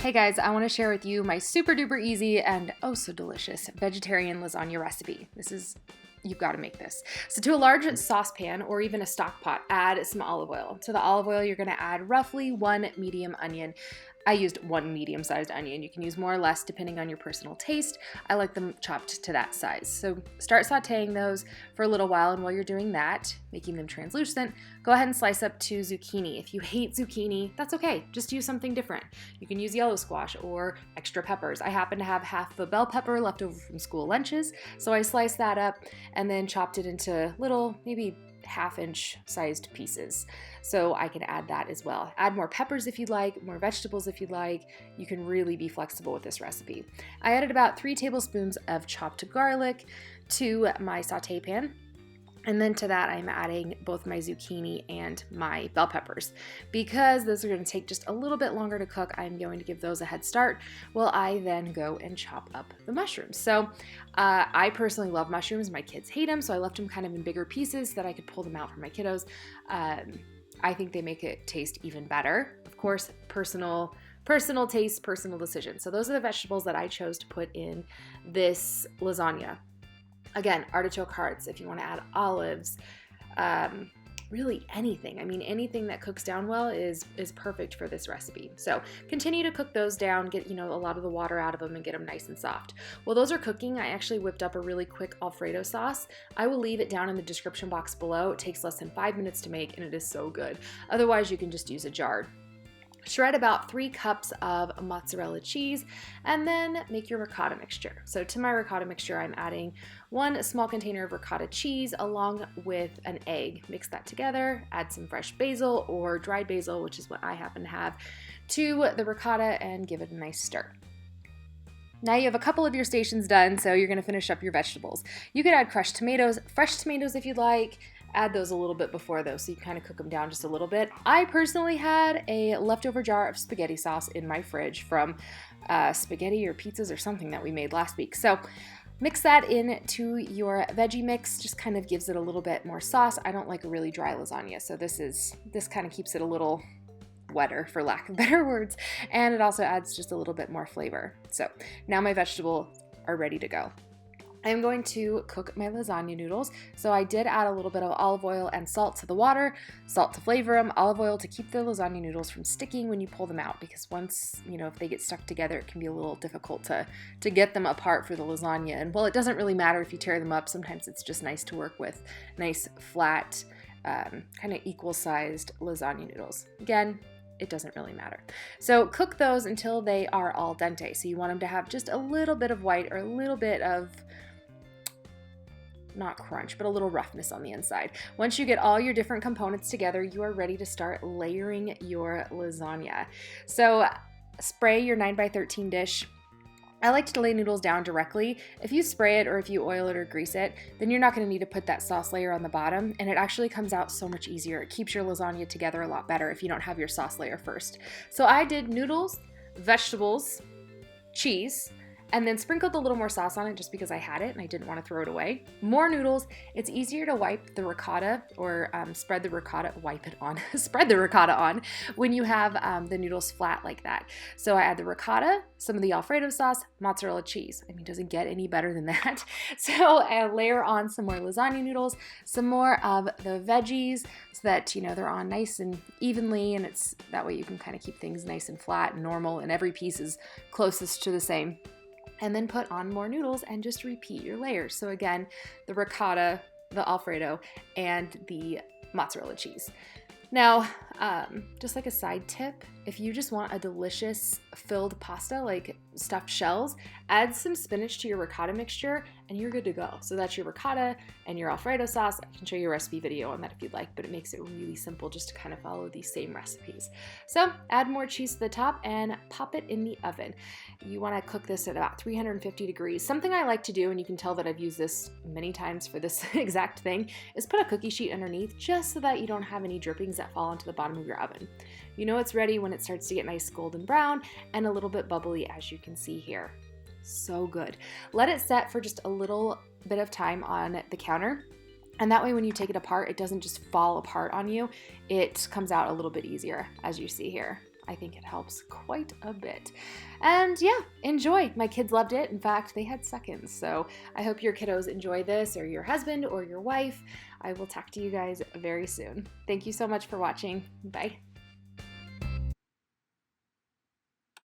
Hey guys, I want to share with you my super duper easy and oh so delicious vegetarian lasagna recipe. You've got to make this. So to a large saucepan or even a stock pot, add some olive oil. To the olive oil, you're going to add roughly 1 medium onion. I used 1 medium-sized onion. You can use more or less depending on your personal taste. I like them chopped to that size. So start sauteing those for a little while, and while you're doing that, making them translucent, go ahead and slice up 2 zucchini. If you hate zucchini, that's okay. Just use something different. You can use yellow squash or extra peppers. I happen to have half of a bell pepper left over from school lunches, so I sliced that up and then chopped it into little, maybe half-inch sized pieces. So I can add that as well. Add more peppers if you'd like, more vegetables if you'd like. You can really be flexible with this recipe. I added about 3 tablespoons of chopped garlic to my saute pan. And then to that, I'm adding both my zucchini and my bell peppers. Because those are going to take just a little bit longer to cook, I'm going to give those a head start while I then go and chop up the mushrooms. So I personally love mushrooms. My kids hate them, so I left them kind of in bigger pieces so that I could pull them out for my kiddos. I think they make it taste even better. Of course, personal taste, personal decision. So those are the vegetables that I chose to put in this lasagna. Again, artichoke hearts, if you want to add olives, really anything. I mean, anything that cooks down well is perfect for this recipe. So continue to cook those down, get a lot of the water out of them and get them nice and soft. While those are cooking, I actually whipped up a really quick Alfredo sauce. I will leave it down in the description box below. It takes less than 5 minutes to make and it is so good. Otherwise, you can just use a jar. Shred about 3 cups of mozzarella cheese and then make your ricotta mixture. So to my ricotta mixture, I'm adding 1 small container of ricotta cheese along with an egg. Mix that together, add some fresh basil or dried basil, which is what I happen to have, to the ricotta and give it a nice stir. Now you have a couple of your stations done, so you're gonna finish up your vegetables. You could add crushed tomatoes, fresh tomatoes if you'd like. Add those a little bit before though, so you kind of cook them down just a little bit. I personally had a leftover jar of spaghetti sauce in my fridge from spaghetti or pizzas or something that we made last week. So mix that into your veggie mix, just kind of gives it a little bit more sauce. I don't like a really dry lasagna, so this kind of keeps it a little wetter, for lack of better words, and it also adds just a little bit more flavor. So now my vegetables are ready to go. I'm going to cook my lasagna noodles. So I did add a little bit of olive oil and salt to the water, salt to flavor them, olive oil to keep the lasagna noodles from sticking when you pull them out, because once, if they get stuck together, it can be a little difficult to get them apart for the lasagna. And well, it doesn't really matter if you tear them up. Sometimes it's just nice to work with nice, flat, kind of equal-sized lasagna noodles. Again, it doesn't really matter. So cook those until they are al dente. So you want them to have just a little bit of white or a little bit of, not crunch, but a little roughness on the inside. Once you get all your different components together, you are ready to start layering your lasagna. So spray your 9x13 dish. I like to lay noodles down directly. If you spray it or if you oil it or grease it, then you're not going to need to put that sauce layer on the bottom, and it actually comes out so much easier. It keeps your lasagna together a lot better if you don't have your sauce layer first. So I did noodles, vegetables, cheese, and then sprinkled a little more sauce on it just because I had it and I didn't want to throw it away. More noodles. It's easier to wipe the ricotta or spread the ricotta on when you have the noodles flat like that. So I add the ricotta, some of the Alfredo sauce, mozzarella cheese. I mean, doesn't get any better than that. So I layer on some more lasagna noodles, some more of the veggies so that, they're on nice and evenly, and it's that way you can kind of keep things nice and flat and normal and every piece is closest to the same. And then put on more noodles and just repeat your layers. So again, the ricotta, the Alfredo, and the mozzarella cheese. Now, just like a side tip, if you just want a delicious filled pasta, like stuffed shells, add some spinach to your ricotta mixture and you're good to go. So that's your ricotta and your Alfredo sauce. I can show you a recipe video on that if you'd like, but it makes it really simple just to kind of follow these same recipes. So add more cheese to the top and pop it in the oven. You want to cook this at about 350 degrees. Something I like to do, and you can tell that I've used this many times for this exact thing, is put a cookie sheet underneath just so that you don't have any drippings that fall onto the bottom of your oven. You know it's ready when it starts to get nice golden brown and a little bit bubbly, as you can see here. So good. Let it set for just a little bit of time on the counter. And that way when you take it apart, it doesn't just fall apart on you. It comes out a little bit easier, as you see here. I think it helps quite a bit. And yeah, enjoy. My kids loved it. In fact, they had seconds. So I hope your kiddos enjoy this, or your husband or your wife. I will talk to you guys very soon. Thank you so much for watching. Bye.